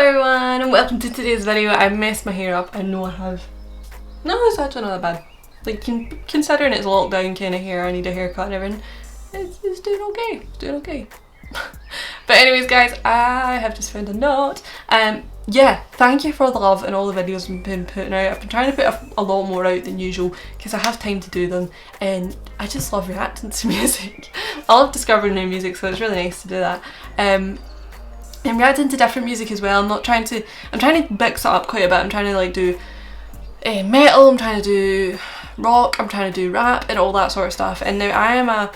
everyone and welcome to today's video. I messed my hair up, I know I have. No, it's actually not that bad. Like considering it's lockdown kind of hair, I need a haircut and everything. It's doing okay, it's doing okay. But anyways guys, I have just found a note. Yeah, thank you for the love and all the videos I've been putting out. I've been trying to put a lot more out than usual because I have time to do them and I just love reacting to music. I love discovering new music, so it's really nice to do that. I'm reacting to different music as well. I'm trying to mix it up quite a bit. I'm trying to like do metal, I'm trying to do rock, I'm trying to do rap and all that sort of stuff. And now I am a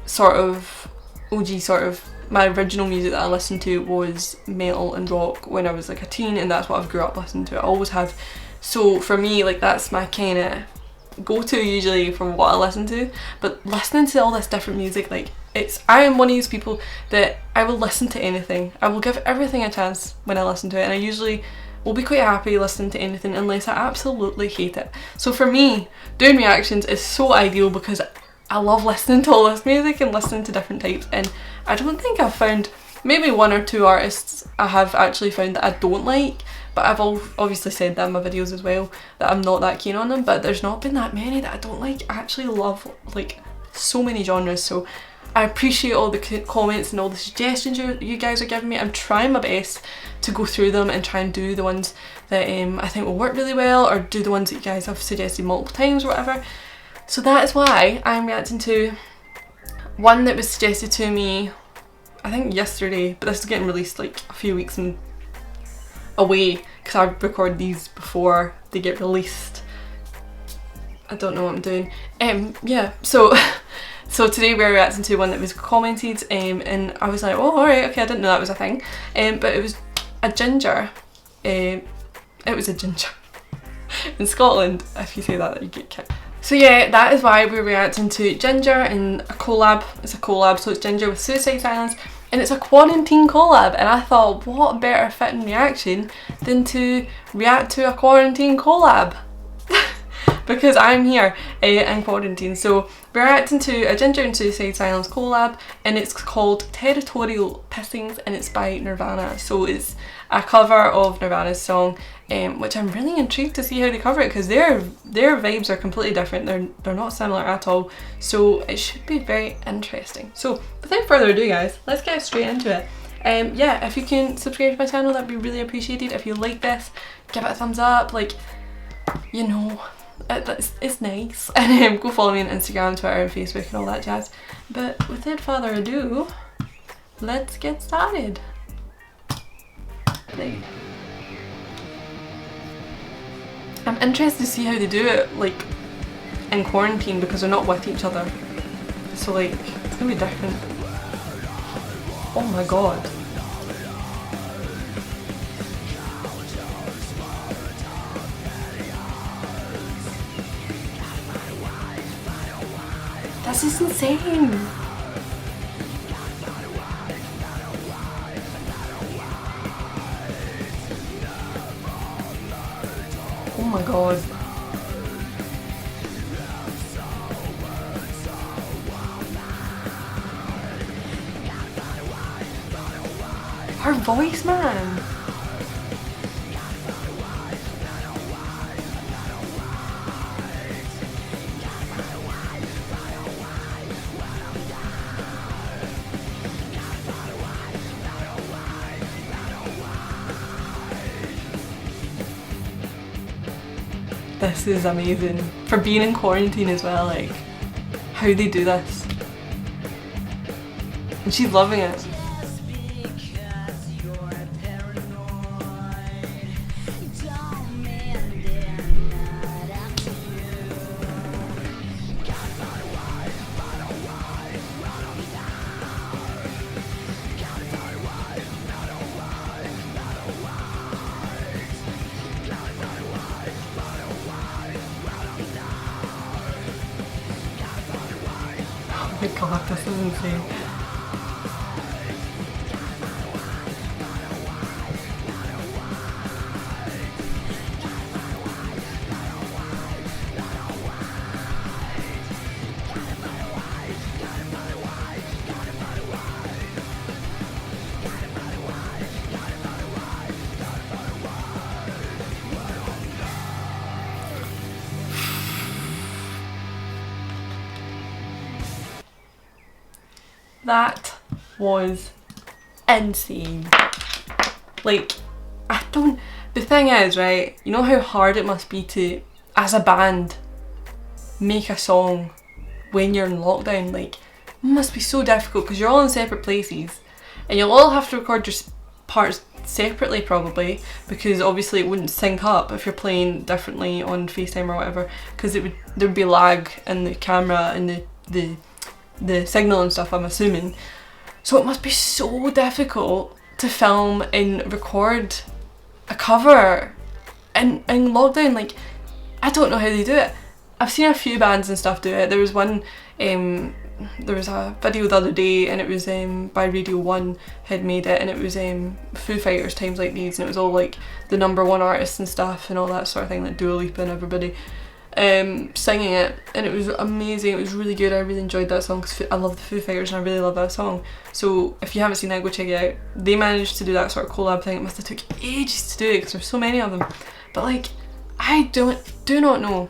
sort of OG sort of, my original music that I listened to was metal and rock when I was like a teen, and that's what I've grew up listening to. I always have. So for me, like that's my kind of go-to usually from what I listen to. But listening to all this different music, like I am one of these people that I will listen to anything. I will give everything a chance when I listen to it, and I usually will be quite happy listening to anything unless I absolutely hate it. So for me, doing reactions is so ideal because I love listening to all this music and listening to different types, and I don't think I've found, maybe one or two artists I have actually found that I don't like, but I've obviously said that in my videos as well, that I'm not that keen on them, but there's not been that many that I don't like. I actually love like so many genres, so I appreciate all the comments and all the suggestions you guys are giving me. I'm trying my best to go through them and try and do the ones that I think will work really well, or do the ones that you guys have suggested multiple times or whatever. So that is why I'm reacting to one that was suggested to me, I think yesterday, but this is getting released like a few weeks away because I record these before they get released. I don't know what I'm doing. Yeah, so today we're reacting to one that was commented, and I was like, oh alright, okay, I didn't know that was a thing. But it was a Jinjer. It was a Jinjer. In Scotland, if you say that, you get kicked. So yeah, that is why we're reacting to Jinjer and a collab. It's a collab, so it's Jinjer with Suicide Silence, and it's a quarantine collab, and I thought what better fitting reaction than to react to a quarantine collab. Because I'm here in quarantine. So we're reacting to a Jinjer and Suicide Silence collab, and it's called Territorial Pissings, and it's by Nirvana. So it's a cover of Nirvana's song, which I'm really intrigued to see how they cover it, because their vibes are completely different. They're not similar at all, so it should be very interesting. So without further ado guys, let's get straight into it. Yeah, if you can subscribe to my channel, that'd be really appreciated. If you like this, give it a thumbs up, like, you know, it's nice. And go follow me on Instagram, Twitter and Facebook and all that jazz. But without further ado, let's get started. I'm interested to see how they do it like in quarantine, because they're not with each other, so like it's gonna be different. Oh my god. This is insane. Oh my god. Her voice, man. This is amazing. For being in quarantine as well, like, how they do this. And she's loving it. Oh my god, this is insane. That was insane. Like, the thing is, right, you know how hard it must be to, as a band, make a song when you're in lockdown? Like, it must be so difficult because you're all in separate places and you'll all have to record your parts separately probably, because obviously it wouldn't sync up if you're playing differently on FaceTime or whatever, because there'd be lag in the camera and the signal and stuff, I'm assuming. So it must be so difficult to film and record a cover in lockdown. Like, I don't know how they do it. I've seen a few bands and stuff do it. There was one, there was a video the other day, and it was by Radio 1 had made it, and it was Foo Fighters Times Like These, and it was all like the #1 artists and stuff and all that sort of thing, like Dua Lipa and everybody singing it, and it was amazing. It was really good. I really enjoyed that song because I love the Foo Fighters and I really love that song. So if you haven't seen that, go check it out. They managed to do that sort of collab thing. It must have took ages to do it because there's so many of them, but like, I do not know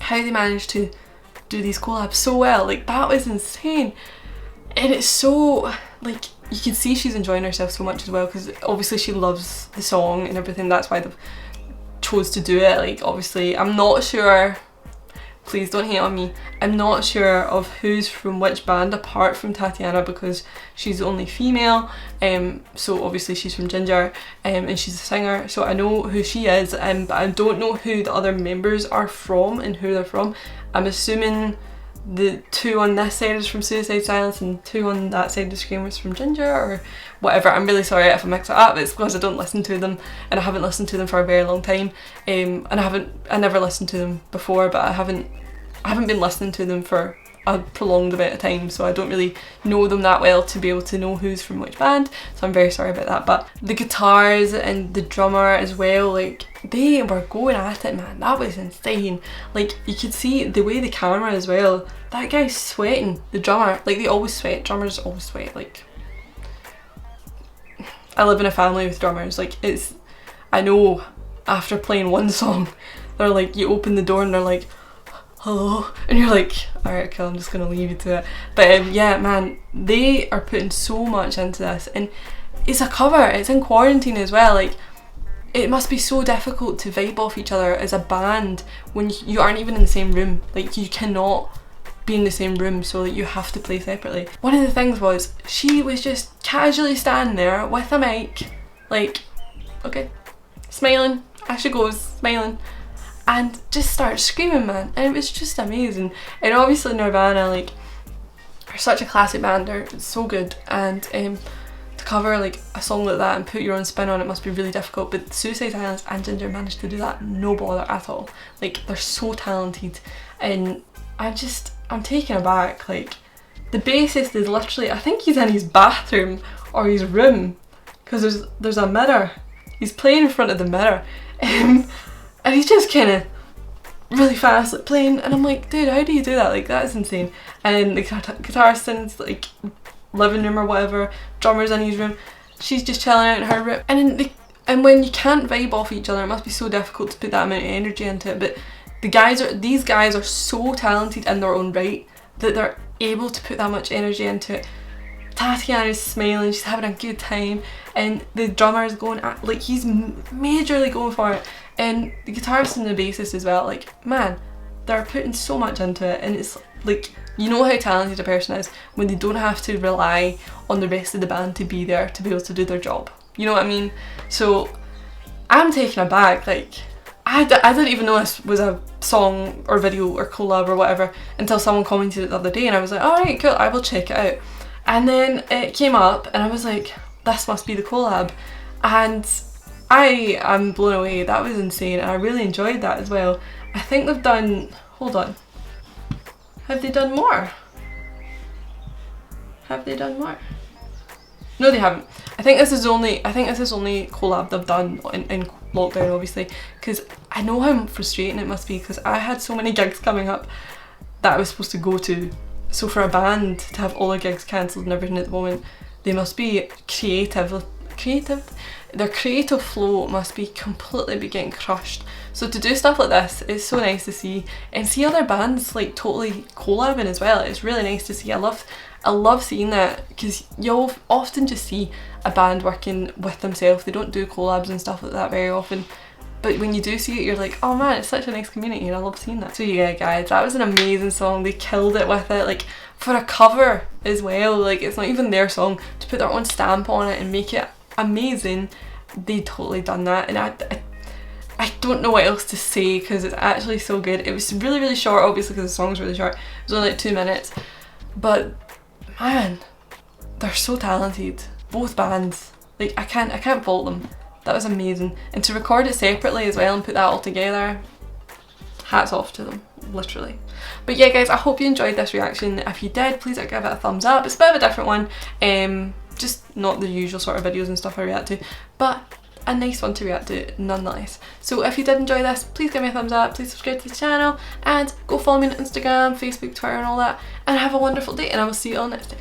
how they managed to do these collabs so well. Like, that was insane. And it's so, like, you can see she's enjoying herself so much as well, because obviously she loves the song and everything. That's why they chose to do it. Like, obviously, I'm not sure, please don't hate on me, I'm not sure of who's from which band apart from Tatiana, because she's the only female, so obviously she's from Jinjer, and she's a singer, so I know who she is, but I don't know who the other members are from and who they're from. I'm assuming the two on this side is from Suicide Silence and two on that side of the screen was from Jinjer or whatever. I'm really sorry if I mix it up. It's because I don't listen to them, and I haven't listened to them for a very long time, and I never listened to them before, but I haven't been listening to them for a prolonged amount of time, so I don't really know them that well to be able to know who's from which band, so I'm very sorry about that. But the guitars and the drummer as well, like, they were going at it, man. That was insane. Like, you could see the way the camera as well, that guy's sweating, the drummer. Like, they always sweat, drummers always sweat. Like, I live in a family with drummers. Like, I know after playing one song, they're like, you open the door and they're like, hello, and you're like, alright, okay, I'm just gonna leave you to it. But yeah, man, they are putting so much into this, and it's a cover, it's in quarantine as well. Like, it must be so difficult to vibe off each other as a band when you aren't even in the same room. Like, you cannot be in the same room, so that you have to play separately. One of the things was, she was just casually standing there with a mic, like, okay, smiling, as she goes, smiling, and just started screaming, man, and it was just amazing. And obviously Nirvana, like, are such a classic band, they're so good, and to cover like a song like that and put your own spin on it must be really difficult, but Suicide Silence and Jinjer managed to do that no bother at all. Like, they're so talented, and I'm taken aback. Like, the bassist is literally, I think he's in his bathroom or his room, because there's a mirror, he's playing in front of the mirror, and he's just kind of really fast, like, playing, and I'm like, dude, how do you do that? Like, that is insane. And the guitarist in like living room or whatever, drummer's in his room, she's just chilling out in her room, and when you can't vibe off each other, it must be so difficult to put that amount of energy into it. But these guys are so talented in their own right that they're able to put that much energy into it. Tatiana's smiling, she's having a good time, and the drummer's going at, like, he's majorly going for it, and the guitarist and the bassist as well. Like, man, they're putting so much into it, and it's like, you know how talented a person is when they don't have to rely on the rest of the band to be there to be able to do their job. You know what I mean? So I'm taken aback. Like, I didn't even know this was a song or video or collab or whatever until someone commented it the other day, and I was like, alright, cool, I will check it out. And then it came up and I was like, this must be the collab, and I am blown away. That was insane, and I really enjoyed that as well. I think they've done, hold on, have they done more? Have they done more? No, they haven't. I think this is only collab they've done in lockdown, obviously, because I know how frustrating it must be, because I had so many gigs coming up that I was supposed to go to. So for a band to have all their gigs cancelled and everything at the moment, they must be creative. Their creative flow must be completely getting crushed. So to do stuff like this, it's so nice to see, and see other bands like totally collabing as well. It's really nice to see. I love I love seeing that, because you'll often just see a band working with themselves. They don't do collabs and stuff like that very often. But when you do see it, you're like, oh man, it's such a nice community, and I love seeing that. So yeah guys, that was an amazing song. They killed it with it, like for a cover as well. Like it's not even their song, to put their own stamp on it and make it amazing. They totally done that, and I don't know what else to say, because it's actually so good. It was really, really short, obviously, because the song's really short. It was only like 2 minutes, but man, they're so talented, both bands. Like I can't fault them. That was amazing. And to record it separately as well and put that all together, hats off to them, literally. But yeah guys, I hope you enjoyed this reaction. If you did, please give it a thumbs up. It's a bit of a different one, just not the usual sort of videos and stuff I react to, but a nice one to react to nonetheless. So if you did enjoy this, please give me a thumbs up, please subscribe to the channel, and go follow me on Instagram, Facebook, Twitter and all that, and have a wonderful day, and I will see you all next time.